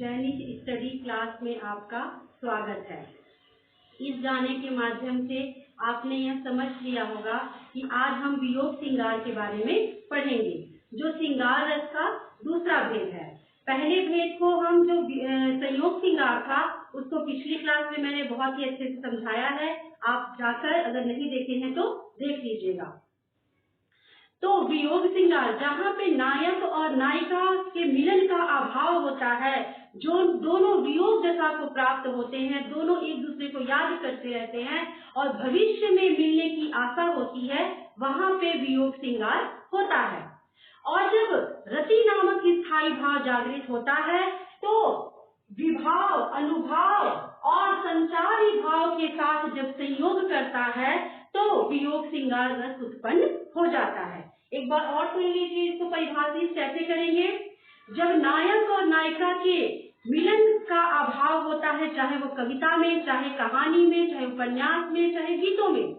जैनिक study class में आपका स्वागत है। इस गाने के माध्यम से आपने यह समझ लिया होगा कि आज हम वियोग श्रृंगार के बारे में पढ़ेंगे, जो श्रृंगार रस का दूसरा भेद है। पहले भेद को हम जो संयोग श्रृंगार था उसको पिछली क्लास में मैंने बहुत ही अच्छे से समझाया है। आप जाकर अगर नहीं देखे हैं तो देख लीजिएगा। तो वियोग श्रृंगार जहाँ पे नायक और नायिका के मिलन का अभाव होता है, जो दोनों वियोग दशा को प्राप्त होते हैं, दोनों एक दूसरे को याद करते रहते हैं और भविष्य में मिलने की आशा होती है, वहाँ पे वियोग श्रृंगार होता है। और जब रति नामक स्थायी भाव जागृत होता है तो विभाव, अनुभाव और संचारी भाव के साथ जब संयोग करता है तो वियोग श्रृंगार रस उत्पन्न हो जाता है। एक बार और सुन लीजिए, इसको परिभाषित कैसे करेंगे। जब नायक और नायिका के मिलन का अभाव होता है, चाहे वो कविता में, चाहे कहानी में, चाहे उपन्यास में, चाहे गीतों में,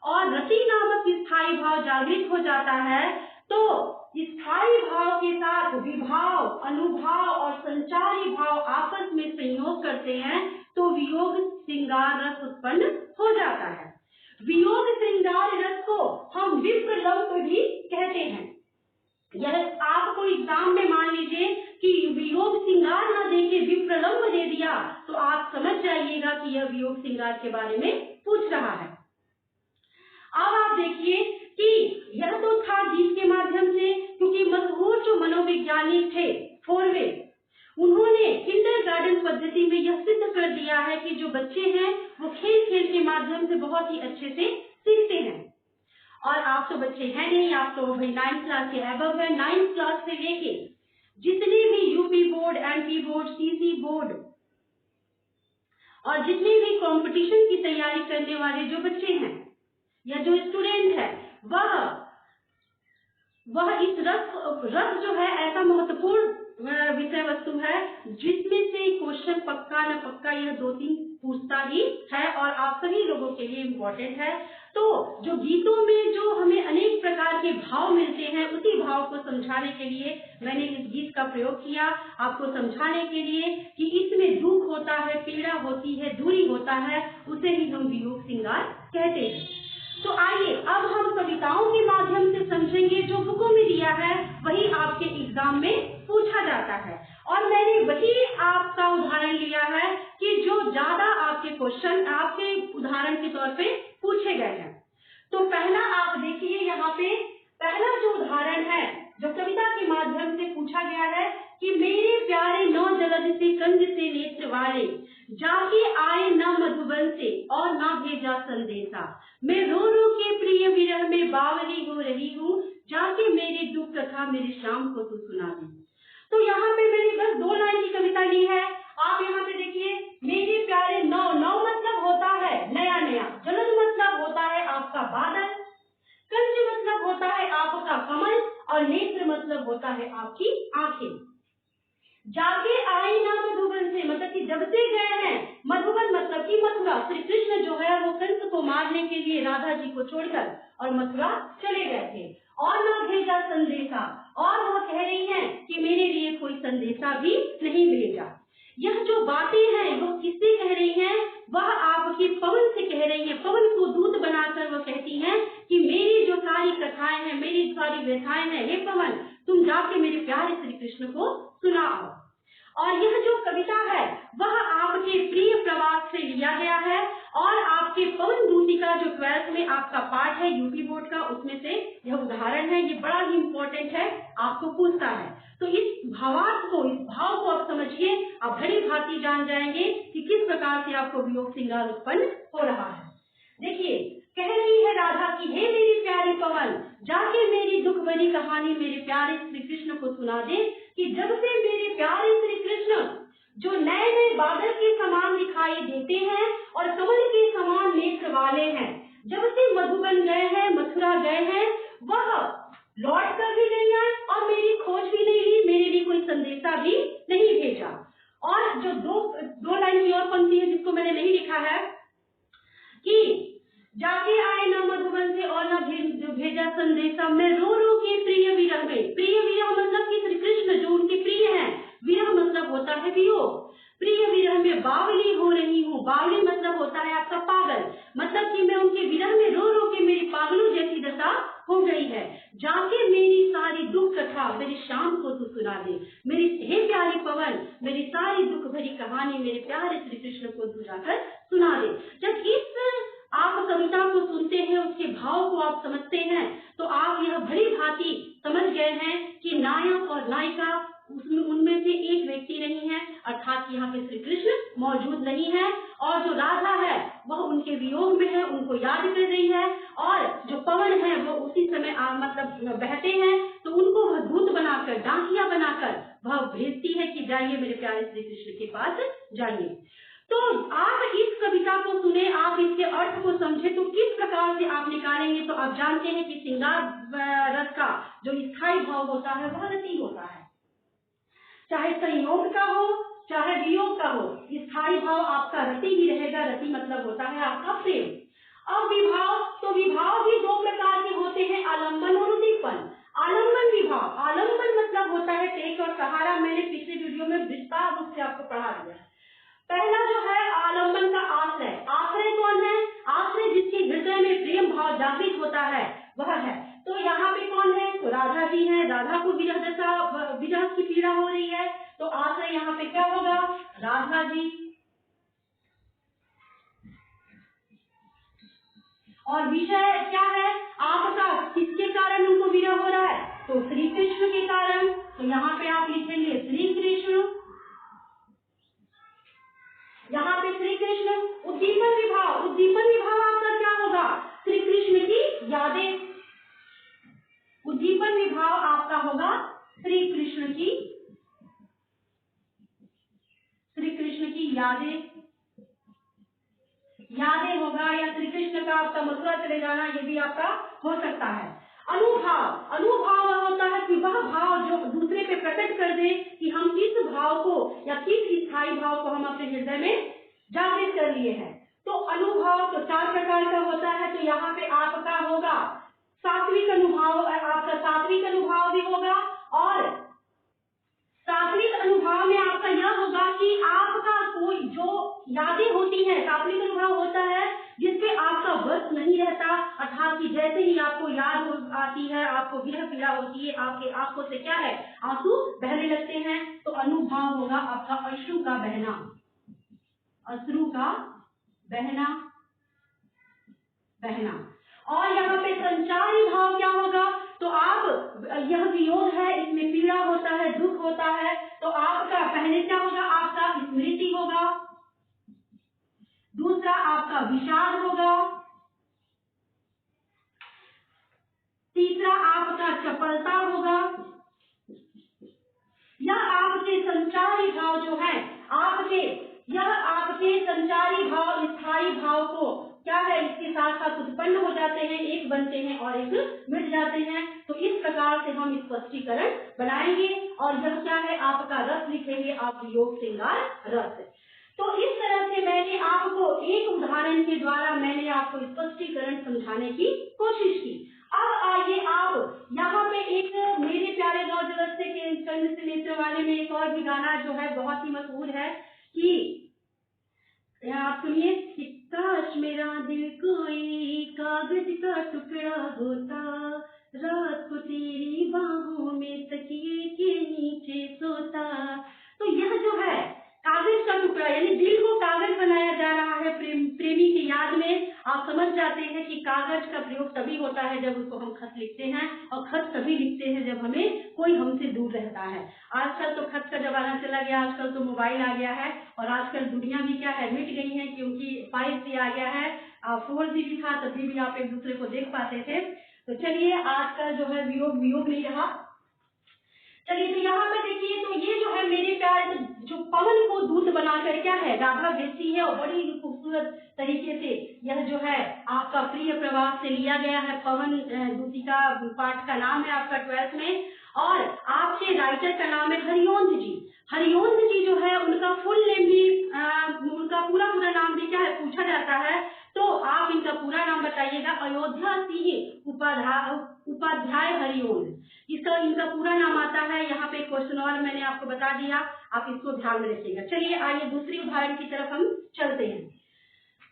और रति नामक स्थायी भाव जागृत हो जाता है, तो स्थायी भाव के साथ विभाव, अनुभाव और संचारी भाव आपस में संयोग करते हैं तो वियोग श्रृंगार रस उत्पन्न हो जाता है। वियोग श्रृंगार रस को हम विप्रलंब भी कहते हैं। यह आपको एग्जाम में मान लीजिए कि वियोग श्रृंगार न देके विप्रलंब दे दिया तो आप समझ जाइएगा कि यह वियोग श्रृंगार के बारे में पूछ रहा है। अब आप देखिए कि यह तो था गीत के माध्यम से, क्योंकि मशहूर जो मनोवैज्ञानिक थे फोरवे, उन्होंने किंडरगार्टन पद्धति में यह सिद्ध कर दिया है कि जो बच्चे हैं वो खेल खेल के माध्यम से बहुत ही अच्छे से सीखते हैं। और आप तो बच्चे हैं नहीं, आप तो भाई 9th क्लास के अबव है। 9th क्लास से लेके जितने भी UP board, MP board, CC board और जितने भी कंपटीशन की तैयारी करने वाले जो बच्चे हैं या जो स्टूडेंट है, वह इस रस जो है ऐसा महत्वपूर्ण विषय वस्तु है जिसमें से क्वेश्चन पक्का न पक्का यह 2-3 पूछता ही है और आप सभी लोगों के लिए इम्पोर्टेंट है। तो जो गीतों में जो हमें अनेक प्रकार के भाव मिलते हैं, उसी भाव को समझाने के लिए मैंने इस गीत का प्रयोग किया, आपको समझाने के लिए कि इसमें दुख होता है, पीड़ा होती है, दूरी होता है, उसे ही हम वियोग श्रृंगार कहते हैं। तो आइए अब हम कविताओं के माध्यम से समझेंगे। जो बुकों में दिया है वही आपके एग्जाम में पूछा जाता है और मैंने वही आपका उदाहरण लिया है कि जो ज्यादा आपके क्वेश्चन आपके उदाहरण के तौर पे पूछे गए हैं। तो पहला आप देखिए, यहाँ पे पहला जो उदाहरण है जो कविता के माध्यम से पूछा गया है कि मेरे प्यारे नौ जलद से कंज से नेत्र वाले, जाके आए न मधुबन से और न भेजा संदेशा, मैं रो रो के प्रिय विरह में बावली हो रही हूँ, जाके मेरी दुख कथा मेरे शाम को तू सुना दे। तो यहाँ पे मैंने बस 2 लाइन की कविता ली है। आप यहाँ पे देखिए, मेरे प्यारे नौ मतलब होता है नया नया, जलद मतलब होता है आपका बादल, कंज मतलब होता है आपका कमल और नेत्र मतलब होता है आपकी आंखें। जाके आए ना मधुबन से मतलब कि जब से गए हैं, मधुबन मतलब कि मथुरा। श्री कृष्ण जो है वो कंस को मारने के लिए राधा जी को छोड़कर और मथुरा चले गए थे। और ना भेजा संदेशा, और वह कह रही हैं कि मेरे संदेशा भी नहीं भेजा। यह जो बातें हैं वह किससे कह रही हैं? वह आपके पवन से कह रही है। पवन को दूत बनाकर वह कहती हैं कि मेरी जो सारी कथाएं हैं, मेरी सारी व्यथाएं हैं, हे पवन तुम जाके मेरे प्यारे श्री कृष्ण को सुनाओ। और यह जो कविता है वह आपके प्रिय प्रवास से लिया गया है और आपके पवन दूती का जो 12th में आपका पाठ है यूपी बोर्ड का, उसमें से यह उदाहरण है। ये बड़ा ही इम्पोर्टेंट है, आपको पूछता है। तो इस भावार्थ को, इस भाव को आप समझिए, आप भली भांति जान जाएंगे कि किस प्रकार से आपको वियोग श्रृंगार उत्पन्न हो रहा है। देखिए, कह रही है राधा की हे मेरी प्यारी पवन, जाके मेरी दुख भरी कहानी मेरे प्यारे श्री कृष्ण को सुना दे कि जब से मेरे प्यारे श्री कृष्ण जो नए नए बादल के समान दिखाई देते हैं और कमल के समान नेत्र वाले हैं, जब से मधुबन गए हैं, मथुरा गए हैं, वह लौट कर भी नहीं आए और मेरी खोज भी नहीं ली, मेरे लिए कोई संदेशा भी नहीं भेजा। और जो दो लाइन की और पंक्ति है जिसको मैंने नहीं लिखा है कि जाके आए न मधुबन से और न भेजा संदेशा, मैं रो रो के प्रिय विरह में। प्रिय विरह मतलब कि श्री कृष्ण जो उनके प्रिय हैं, विरह मतलब होता है वियोग। प्रिय विरह में बावली हो रही हूँ। बावली मतलब होता है आपका पागल, मतलब कि मैं उनके विरह में रो रो के मेरी पागलों जैसी दशा हो गई है। जाके मेरी सारी दुख कथा मेरी शाम को तू सुना दे। मेरी हे प्यारी पवन, मेरी सारी दुख भरी कहानी मेरे प्यारे श्री कृष्ण को तू जाकर सुना दे। जब इस आप कविता को सुनते हैं, उसके भाव को आप समझते हैं, तो आप यह भली भांति समझ गए हैं कि नायक और नायिका उनमें से एक व्यक्ति नहीं है, अर्थात यहाँ पे श्री कृष्ण मौजूद नहीं है। और जो राधा है वह उनके वियोग में है, उनको याद कर रही है। और जो पवन है वो उसी समय मतलब बहते हैं, तो उनको वह दूत बनाकर, डाकिया बनाकर वह भेजती है कि जाइए मेरे प्यारे श्री कृष्ण के पास जाइए। तो आप इस कविता को सुने, आप इसके अर्थ को समझे, तो किस प्रकार से आप निकालेंगे? तो आप जानते हैं कि श्रृंगार रस का जो स्थायी भाव होता है वह रति होता है, चाहे संयोग का हो चाहे वियोग का हो, स्थायी भाव आपका रति ही रहेगा। रति मतलब होता है आपका प्रेम। अब विभाव, तो विभाव भी दो प्रकार के होते हैं, आलम्बन और उद्दीपन। आलम्बन विभाव, आलम्बन मतलब होता है टेक और सहारा। मैंने पिछले वीडियो में विस्तार रूप से आपको पढ़ा दिया। पहला जो है आलम्बन का आश्रय। आश्रय कौन है? आश्रय जिसके हृदय में प्रेम भाव जागृत होता है वह है। तो यहाँ पे कौन है? तो राधा जी हैं। राधा को विरह की पीड़ा हो रही है, तो आश्रय यहाँ पे क्या होगा? राधा जी। और विषय क्या है आपका? किसके कारण उनको विरह हो रहा है? तो श्री कृष्ण के कारण। तो यहाँ पे आप लिखेंगे श्री कृष्ण, यहाँ पे श्री कृष्ण। उद्दीपन विभाव, उद्दीपन विभाव आपका क्या होगा? श्री कृष्ण की यादें। उद्दीपन विभाव आपका होगा श्री कृष्ण की यादें होगा, या श्री कृष्ण का आपका मथुरा चले जाना, ये भी आपका हो सकता है। अनुभाव, अनुभाव होता है कि वह भाव जो दूसरे पे प्रकट कर दे कि हम किस भाव को या किस स्थायी भाव को हम अपने हृदय में जागृत कर लिए हैं। तो अनुभाव तो 4 प्रकार का होता है। तो यहाँ पे आपका होगा सात्विक अनुभाव, आपका सात्विक अनुभाव भी होगा। और सात्विक अनुभाव में आपका यह होगा कि आपका कोई जो यादें होती हैं, सात्विक अनुभाव होता है जिसपे आपका वश नहीं रहता, अर्थात कि जैसे ही आपको याद आती है, आपको विरह पीड़ा होती है, आपके आंखों से क्या है, आंसू बहने लगते हैं। तो अनुभाव होगा आपका अश्रु का बहना, अश्रु का बहना। और यहाँ पे संचारी भाव क्या होगा? तो आप, यह वियोग है, इसमें पीड़ा होता है, दुख होता है, तो आपका पहले क्या होगा? आपका स्मृति होगा, दूसरा आपका विषाद होगा, तीसरा आपका चपलता होगा। यह आपके संचारी भाव जो है, यह आपके संचारी भाव स्थायी भाव को क्या है, इसके साथ साथ उत्पन्न हो जाते हैं, एक बनते हैं और एक मिट जाते हैं। तो इस प्रकार से हम स्पष्टीकरण बनाएंगे। और यह क्या है, आपका रस लिखेंगे आप वियोग श्रृंगार रस। तो इस तरह से मैंने आपको एक उदाहरण के द्वारा मैंने आपको स्पष्टीकरण समझाने की कोशिश की। अब आइए आप यहाँ पे एक मेरे प्यारे नौजवान से कर्ण से नेत्र वाले में एक और भी गाना जो है बहुत ही मशहूर है कि आप सुनिए कि काश मेरा दिल कोई कागज का टुकड़ा होता, रात को तेरी बाहों में तकिए के नीचे सोता। तो यह जो है कागज का टुकड़ा यानी दिल को कागज बनाया जा रहा है प्रेमी की याद में। आप समझ जाते हैं कि कागज का प्रयोग तभी होता है जब उसको हम खत लिखते हैं, और खत तभी लिखते हैं जब हमें कोई हमसे दूर रहता है। आजकल तो खत का जमाना चला गया, आजकल तो मोबाइल आ गया है, और आजकल दुनिया भी क्या है मिट गई है, क्योंकि 5G आ गया है। 4G भी था तभी भी आप एक दूसरे को देख पाते थे। तो चलिए आजकल जो है वियोग नहीं रहा। चलिए तो यहाँ पे देखिए, तो ये जो है मेरे प्यार जो पवन को दूत बनाकर क्या है राधा बेचती है, और बड़ी खूबसूरत तरीके से यह जो है आपका प्रिय प्रवास से लिया गया है। पवन दूतिका पाठ का नाम है आपका 12th में, और आपके राइटर का नाम है हरिओंध जी। हरिओंध जी जो है उनका फुल नेम भी उनका पूरा नाम भी क्या है पूछा जाता है, तो आप इनका पूरा नाम बताइएगा। अयोध्या सिंह उपाध्याय हरिओंध, इसका इनका पूरा नाम आता है। यहाँ पे क्वेश्चन और मैंने आपको बता दिया, आप इसको ध्यान में रखिएगा। चलिए आइए दूसरी उदाहरण की तरफ हम चलते हैं।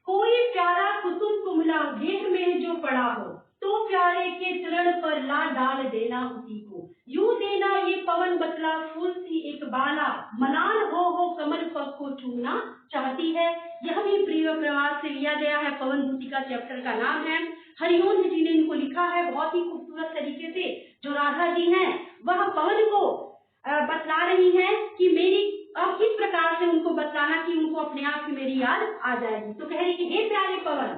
कोई प्यारा कुसुम कुमला गेट में जो पड़ा हो, तो प्यारे के चरण पर ला डाल देना उसी को। यूं देना ये पवन बतला फूल सी एक बाला, मलाल हो कमल पग को चूमना चाहती है। यह भी प्रिय प्रवास से लिया गया है। पवन दूतिका चैप्टर का नाम है। हरिओंध जी ने इनको लिखा है बहुत ही खूबसूरत तरीके से। जो राधा जी हैं वह पवन को बतला रही हैं कि मेरी अब किस प्रकार से उनको बतलाना कि उनको अपने आप की मेरी याद आ जाएगी। तो कह रही कि हे प्यारे पवन,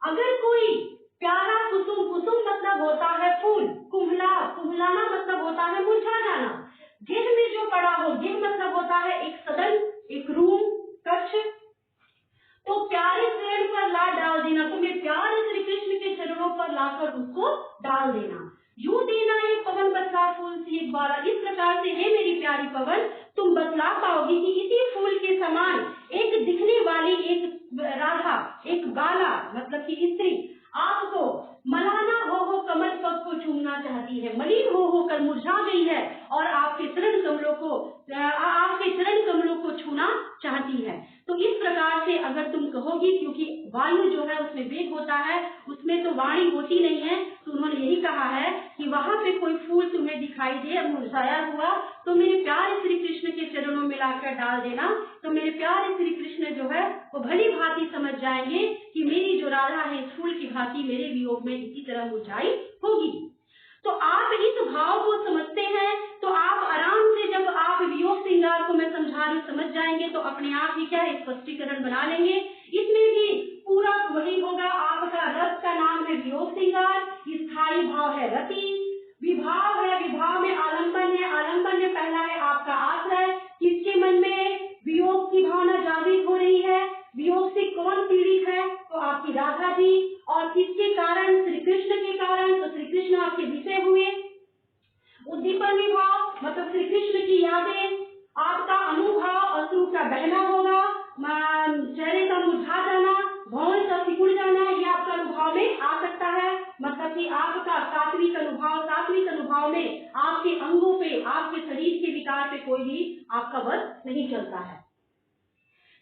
अगर कोई प्यारा कुसुम, कुसुम मतलब होता है फूल, कुम्हलाना मतलब होता है मुरझा जाना, गिर में जो पड़ा हो, गिर मतलब होता है एक सदन, एक रूम, कक्ष, तो प्यारे चरण पर ला डाल देना, तुम्हें प्यारे श्री कृष्ण के चरणों पर लाकर उसको डाल देना। यूं देना ये पवन बतला फूल सी एक बाला, इस प्रकार से हे मेरी प्यारी पवन, तुम बतला पाओगी कि इसी फूल के समान एक दिखने वाली एक राधा, एक बाला मतलब कि स्त्री आपको मलाना हो कमल पग को चूमना चाहती है, मलिन हो कर मुरझा गई है, और आपके चरण कमलों को छूना चाहती है। तो इस प्रकार से अगर तुम कहोगी, क्योंकि वायु जो है उसमें वेग होता है, उसमें तो वाणी होती नहीं है, तो उन्होंने यही कहा है कि वहां पे कोई फूल तुम्हें दिखाई दे मुरझाया हुआ, तो मेरे प्यारे श्री कृष्ण के चरणों में लाकर डाल देना। तो मेरे प्यारे श्री कृष्ण जो है वो भली भांति समझ जाएंगे कि मेरी जो राधा है इस फूल की भांति मेरे वियोग में इसी तरह मुरझाई होगी। तो आप इस भाव को समझते हैं, तो आप आराम से जब आप वियोग श्रृंगार को मैं समझा रही समझ जाएंगे, तो अपने आप ही क्या स्पष्टीकरण बना लेंगे। इसमें भी पूरा वही होगा। आपका रस का नाम है वियोग श्रृंगार, स्थायी भाव है रति, विभाव है, विभाव में आलम्बन है, आलम्बन में पहला है आपका आश्रय, किसके मन में वियोग की भावना जागृत हो रही है, वियोग से कौन पीड़ित है, तो आपकी राधा जी, और किसके कारण, श्री कृष्ण के कारण, तो श्री कृष्ण आपके विषय हुए। उद्दीपन विभाव मतलब श्री कृष्ण की यादें, आपका अनुभाव अश्रु का बहना होगा, चेहरे का मुरझा जाना, भौं का सिकुड़ जाना, ये आपका अनुभव में आ सकता है। मतलब कि आपका सात्विक अनुभव में आपके अंगों पे, आपके शरीर के विकार पे कोई भी आपका बस नहीं चलता है।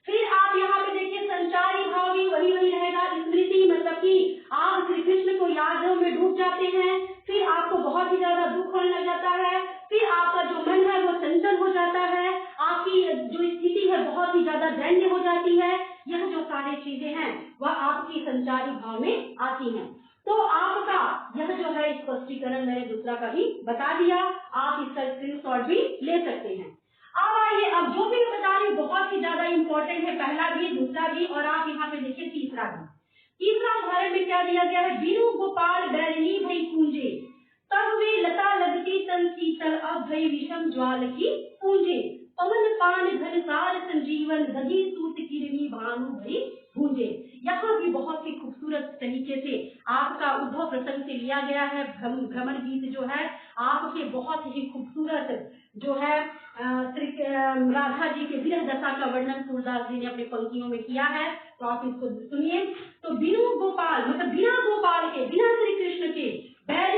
फिर आप यहाँ पे देखिए संचारी भाव भी वही रहेगा। स्मृति मतलब कि आप श्री कृष्ण को यादों में डूब जाते हैं, फिर आपको बहुत ही ज्यादा दुख होने लग जाता है, फिर आपका जो मन है वो चंचल हो जाता है, आपकी जो स्थिति है बहुत ही ज्यादा दैन्य हो जाती है। यह जो सारी चीजें हैं वह आपकी संचारी भाव में आती हैं। तो आपका यह जो है स्पष्टीकरण मैंने दूसरा का भी बता दिया, आप इसका स्क्रीनशॉट भी ले सकते हैं। अब आइए, अब जो भी मैं बता रही हूँ बहुत ही ज्यादा इम्पोर्टेंट है, पहला भी दूसरा भी, और आप यहाँ पे देखिए तीसरा भी। तीसरा उदाहरण में क्या दिया गया है, बीनू गोपाल बैरनी भई पूंजे, तब वे लता लगती तन शीतल, अब भई विषम ज्वाल की पूंजे, पवन पान घन सार संजीवन, दही सूत किरणी भानु भई भूंजे। यहाँ भी बहुत ही खूबसूरत तरीके से आपका उद्धव प्रसंग से लिया गया है। भ्रमर गीत जो है आपके बहुत ही खूबसूरत जो है राधा जी के विरह दशा का वर्णन सूरदास जी ने अपने पंक्तियों में किया है, तो आप इसको सुनिए। तो बिनु गोपाल मतलब बिना गोपाल के, बिना श्री कृष्ण के, बैर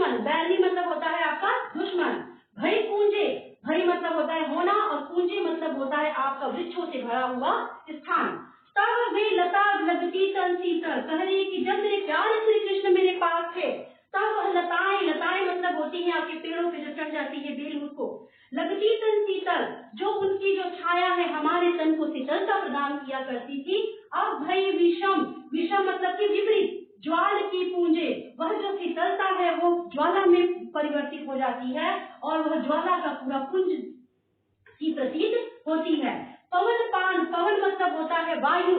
दुश्मन, बैरी मतलब होता है आपका दुश्मन। भई पूंजे, भई मतलब होता है होना और पूंजे मतलब होता है आपका वृक्षों से भरा हुआ स्थान। तब वे लता लगती तन शीतल, कह रही कि जब मेरे प्यारे श्री कृष्ण मेरे पास थे तब वह लताएं, लताएं मतलब होती है आपके पेड़ों पे जो चढ़ जाती है बेल, उसको लगती तन शीतल, जो उनकी जो छाया है हमारे तन को शीतलता प्रदान किया करती थी। अब भई विषम, विषम मतलब कि विपरीत, ज्वाल की पूंजे, वह जो शीतलता है वो ज्वाला में परिवर्तित हो जाती है और वह ज्वाला का पूरा पुंज की प्रतीत होती है। पवन पान, पवन मतलब होता है वायु,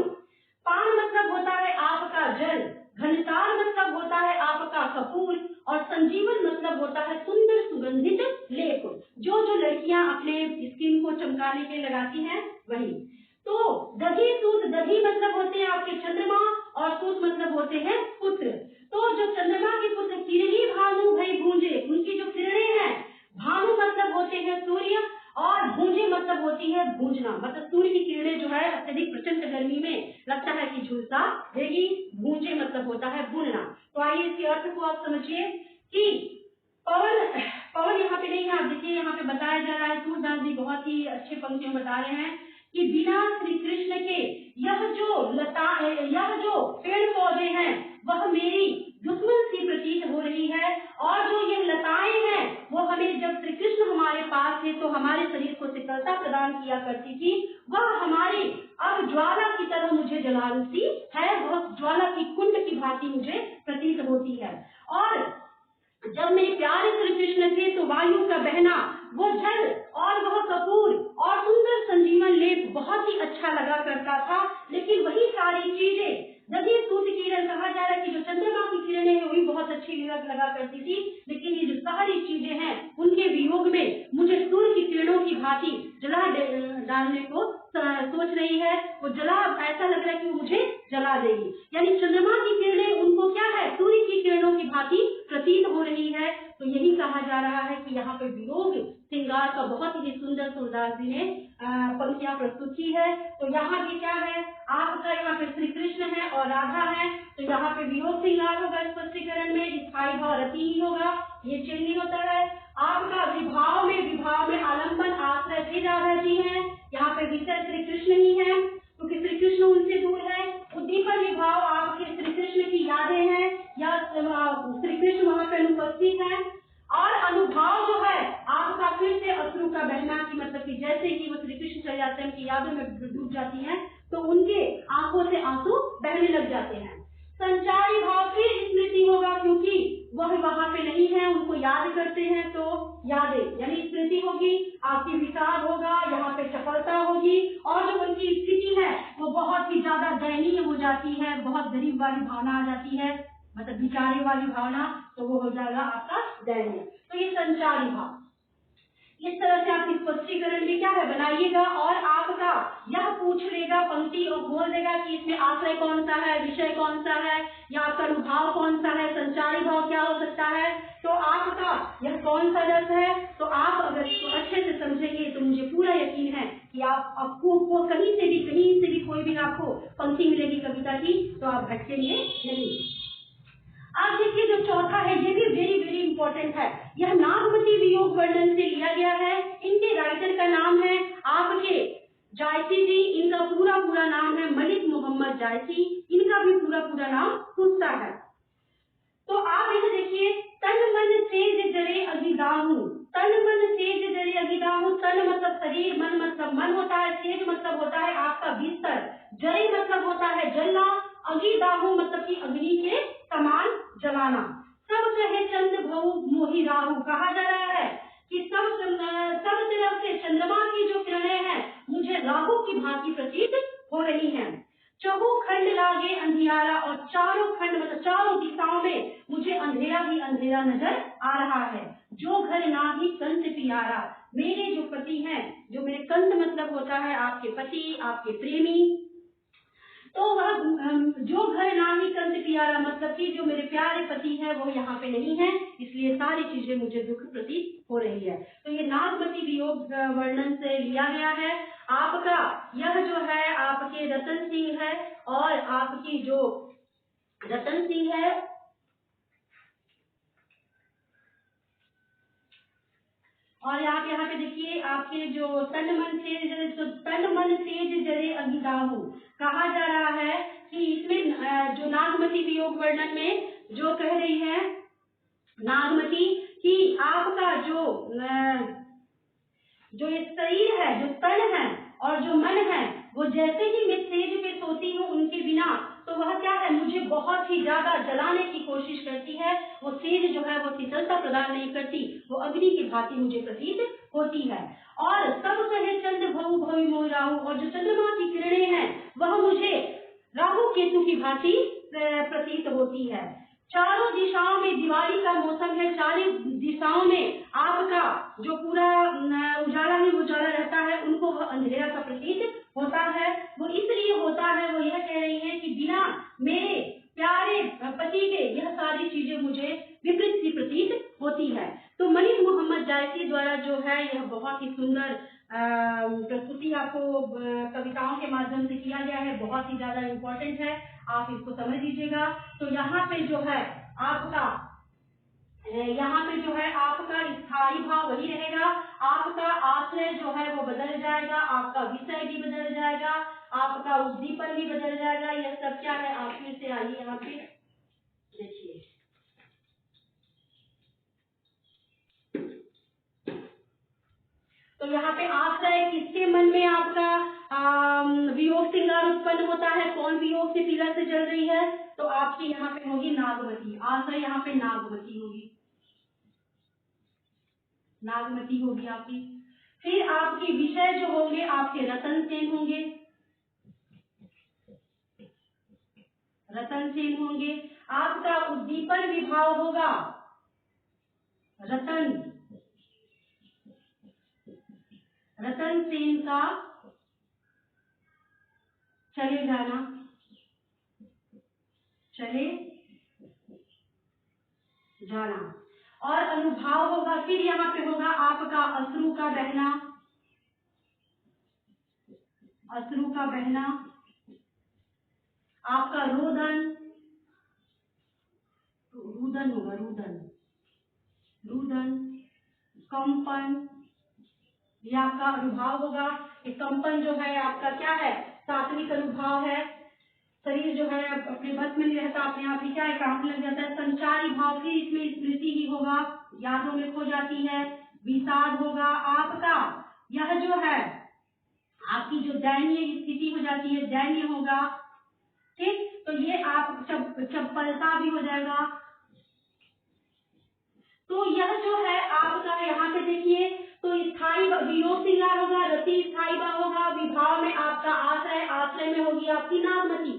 पान मतलब होता है आपका जल, घनसार मतलब होता है आपका कपूर और संजीवन मतलब होता है सुंदर सुगंधित लेप, जो जो लड़कियां अपने स्किन को चमकाने के लगाती हैं वही। तो दधी सूत, दधी मतलब होते हैं आपके चंद्रमा और सूत मतलब होते हैं पुत्र। तो जो चंद्रमा के पुत्र किरणी भानु भई भूंजे, उनकी जो किरणें हैं, भानु मतलब होते हैं सूर्य और भूंजे मतलब होती है भूंजना, मतलब सूर्य की किरणें जो है अत्यधिक प्रचंड गर्मी में लगता है कि झुलसा देगी, भूंजे मतलब होता है भूनना। तो आइए इसके अर्थ को आप समझिए कि पवन, पवन यहाँ पे नहीं है, आप देखिए यहाँ पे बताया जा रहा है, सूरदास जी बहुत ही अच्छे पंक्तियों में बता रहे हैं कि बिना श्री कृष्ण के यह जो लता, यह जो पेड़ पौधे हैं वह मेरी दुश्मन सी प्रतीत हो रही है और जो ये लताएं हैं वो हमें, जब श्री कृष्ण हमारे पास थे तो हमारे शरीर को शीतलता प्रदान किया करती थी, वह हमारी अब ज्वाला की तरह मुझे जलाती है, वह ज्वाला की कुंड की भांति मुझे प्रतीत होती है। और जब मेरे प्यारे श्री कृष्ण थे तो वायु का बहना, वो जल और वह कपूर और सुंदर संजीवन लेप बहुत ही अच्छा लगा करता था। लेकिन वही सारी चीजें नदी सूत किरण, कहा जा रहा है कि जो चंद्रमा की किरणें हैं वही बहुत अच्छी लगा करती थी, लेकिन ये जो सारी चीजें हैं उनके वियोग में मुझे सूर्य की किरणों की भांति जला डालने को सोच रही है, वो जला, ऐसा लग रहा है कि मुझे जला देगी। यानी चंद्रमा की किरणें उनको क्या है, सूर्य की किरणों की भांति प्रतीत हो रही है। तो यही कहा जा रहा है कि यहाँ पे वियोग श्रृंगार का बहुत ही सुंदर सूरदास जी ने पंक्तियां प्रस्तुत की है। तो यहाँ पे क्या है, आपका यहाँ पे श्री कृष्ण है और राधा है, तो यहाँ पे वियोग श्रृंगार होगा स्पष्टीकरण में, स्थायी भाव रति ही होगा, ये चिन्ह नहीं होता है। आपका विभाव में आलम्बन आश्रय भी राधा जी है, यहाँ पे विषय श्री कृष्ण ही है क्योंकि श्री कृष्ण उनसे दूर है। उद्दीपन विभाव आपके श्री कृष्ण की यादें हैं या श्री कृष्ण वहाँ पे अनुपस्थित है। और अनुभाव जो है आपका फिर से अश्रु का बहना, की मतलब कि जैसे ही वो श्री कृष्ण चले जाते हैं उनकी यादों में डूब जाती हैं तो उनके आंखों से आंसू बहने लग जाते हैं। संचारी भाव फिर स्मृति होगा क्योंकि वह वहां पे नहीं है, उनको याद करते हैं तो यादें यानी स्मृति होगी, आपकी विचार होगा, यहाँ पे चपलता होगी और जो उनकी स्थिति है वो बहुत ही ज्यादा दयनीय हो जाती है, बहुत गरीब वाली भावना आ जाती है, मतलब बिचारे वाली भावना, तो वो हो जाएगा आपका दयनीय। तो ये संचारी भाव, इस तरह से आप स्पष्टीकरण भी क्या है बनाइएगा और आपका यह पूछ लेगा पंक्ति और बोल देगा कि इसमें आश्रय कौन सा है, विषय कौन सा है या आपका अनुभाव कौन सा है, संचारी भाव क्या हो सकता है, तो आपका यह कौन सा रस है। तो आप अगर इसको अच्छे से समझेंगे तो मुझे पूरा यकीन है कि आपको कहीं से भी कोई भी आपको पंक्ति मिलेगी कविता की तो आप भटकेंगे नहीं। आप देखिए जो चौथा है ये भी वेरी वेरी इंपॉर्टेंट है, यह नागमती वियोग वर्णन से लिया गया है। इनके राइटर का नाम है आपके जायसी जी, इनका पूरा नाम है मलिक मोहम्मद जायसी, इनका भी पूरा नाम कुत्ता है। तो आप इसे देखिए, तन मन सेज जरे अगिदाहू, तन मन सेज जरे अगिदाहू, तन मतलब शरीर, मन मतलब मन होता है, सेज मतलब होता है आपका बिस्तर, जरे मतलब होता है जलना, अगिदाहू मतलब कि अग्नि के समान जलाना। सब कहे चंद्र भऊ मोहि राहु, कहा जा रहा है कि सब तरफ से चंद्रमा की जो किरणें हैं मुझे राहु की भांति प्रतीत हो रही हैं। चहु खंड लागे अंधियारा, और चारों खंड मतलब चारों दिशाओं में मुझे अंधेरा ही अंधेरा नजर आ रहा है। जो घर ना ही कंत प्यारा, मेरे जो पति हैं, जो मेरे कंत मतलब होता है आपके पति, आपके प्रेमी, तो वह जो घर ना ही कंत प्यारा मतलब कि जो मेरे प्यारे पति है वो यहाँ पे नहीं है, इसलिए सारी चीजें मुझे दुख प्रतीत हो रही है। तो ये नागमती वियोग वर्णन से लिया गया है। आपका यह जो है आपके रतन सिंह है और आपकी जो रतन सिंह है और यहाँ पे देखिए आपके जो तन मन तेज जले अग्निदाहु कहा जा रहा है कि इसमें जो नागमती वियोग वर्णन में जो कह रही है नागमती कि आपका जो ये शरीर है, जो तन है और जो मन है, वो जैसे ही मैं तेज पे सोती हूँ उनके बिना, तो वह क्या है, मुझे बहुत ही ज्यादा जलाने की कोशिश करती है। वो तेज जो है वो शीतलता प्रदान नहीं करती, वो अग्नि की भांति मुझे प्रतीत होती है। और सब कहे चंद्र भव भवि मोहि राहु, और जो चंद्रमा की किरणें हैं वह मुझे राहु केतु की भांति प्रतीत होती है। चारों दिशाओं में दिवाली का मौसम है, चारों दिशाओं में आपका जो पूरा उजाला ही उजाला रहता है, उनको वह अंधेरा का प्रतीत होता है। वो इसलिए होता है, वो यह कह रही है कि बिना मेरे प्यारे पति के यह सारी चीजें मुझे विपरीत सी प्रतीत होती है। तो मलिक मोहम्मद जायसी द्वारा जो है यह बहुत ही सुंदर प्रस्तुति आपको कविताओं के माध्यम से किया गया है, बहुत ही ज्यादा इम्पोर्टेंट है, आप इसको समझ लीजिएगा। तो यहाँ पे जो है आपका स्थायी भाव वही रहेगा, आपका आश्रय जो है वो बदल जाएगा, आपका विषय भी बदल जाएगा, आपका उद्दीपन भी बदल जाएगा। यह सब क्या है, आप फिर से आइए यहाँ पे देखिए। तो यहाँ पे आश्रय किसके मन में आपका वियोग श्रृंगार उत्पन्न होता है, कौन वियोग से पीड़ा से चल रही है, तो आपकी यहाँ पे होगी नागमती। आश्रय यहाँ पे नागमती होगी, नागमती होगी आपकी। फिर आपके विषय जो होंगे आपके रतन सेन होंगे, रतन सेन होंगे। आपका उद्दीपन विभाव होगा रतन सेन का चले जाना। और अनुभाव होगा, फिर यहाँ पे होगा आपका अश्रु का बहना, आपका रुदन होगा, रुदन, कंपन, यह आपका अनुभाव होगा। कंपन जो है आपका क्या है, सात्विक अनुभाव है, शरीर जो है अपने बस में नहीं रहता, अपने आप ही क्या है, कांपने लग जाता है। संचारी भाव, फिर इसमें स्मृति ही होगा, यादों में खो जाती है। विषाद होगा आपका, यह जो है आपकी जो दयनीय स्थिति हो जाती है, दयनीय होगा। ठीक, तो ये आप चपलता भी हो जाएगा। तो यह जो है आपका यहाँ पे देखिए, तो स्थायी वियोग श्रृंगार होगा, रति स्थायी भाव होगा, विभाव में आपका आश्रय में होगी आपकी नागमती,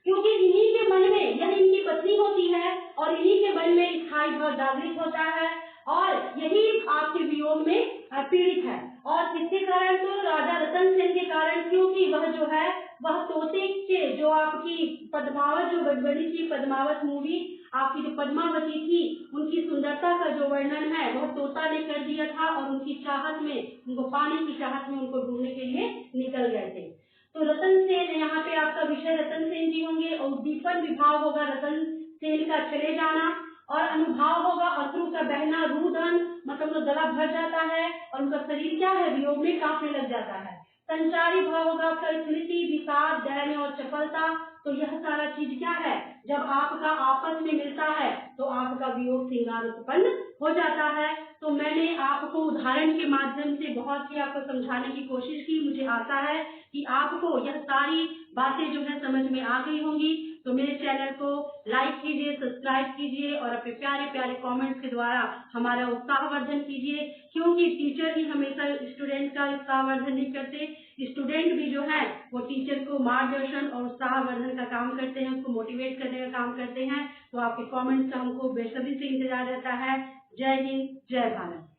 क्योंकि इन्हीं के मन में, यह इनकी पत्नी होती है और इन्हीं के मन में स्थायी भाव जागृत होता है और यही आपके वियोग में पीड़ित है। और किसके कारण, तो राजा रतन सेन के कारण, क्योंकि वह जो है वह तोते के जो आपकी पद्मावत जो बड़ी थी, पद्मावत मूवी आपकी जो पद्मावती थी, उनकी सुंदरता का जो वर्णन है वह तोता ने कर दिया था और उनकी चाहत में, उनको पाने की चाहत में उनको ढूंढने के लिए निकल गए थे। तो रतन सेन, यहाँ पे आपका विषय रतन सेन जी होंगे और उद्दीपन विभाव होगा रतन सेन का चले जाना, और अनुभाव होगा अश्रु का बहना, रुदन मतलब तो गला भर जाता है और उनका शरीर क्या है, वियोग में कांपने लग जाता है। संचारी भाव होगा आपका स्मृति, विषाद, दैन्य और चपलता। तो यह सारा चीज क्या है, जब आपका आपस में मिलता है तो आपका वियोग श्रृंगार उत्पन्न हो जाता है। तो मैंने आपको उदाहरण के माध्यम से बहुत ही आपको समझाने की कोशिश की। मुझे आशा है कि आपको यह सारी बातें जो है समझ में आ गई होंगी। तो मेरे चैनल को लाइक कीजिए, सब्सक्राइब कीजिए और अपने प्यारे प्यारे कमेंट्स के द्वारा हमारा उत्साहवर्धन कीजिए, क्योंकि टीचर ही हमेशा स्टूडेंट का उत्साहवर्धन नहीं करते, स्टूडेंट भी जो है वो टीचर को मार्गदर्शन और उत्साहवर्धन का काम करते हैं, उसको मोटिवेट करने का काम करते हैं। तो आपके कमेंट्स का हमको बेसब्री से इंतजार रहता है। जय हिंद, जय भारत।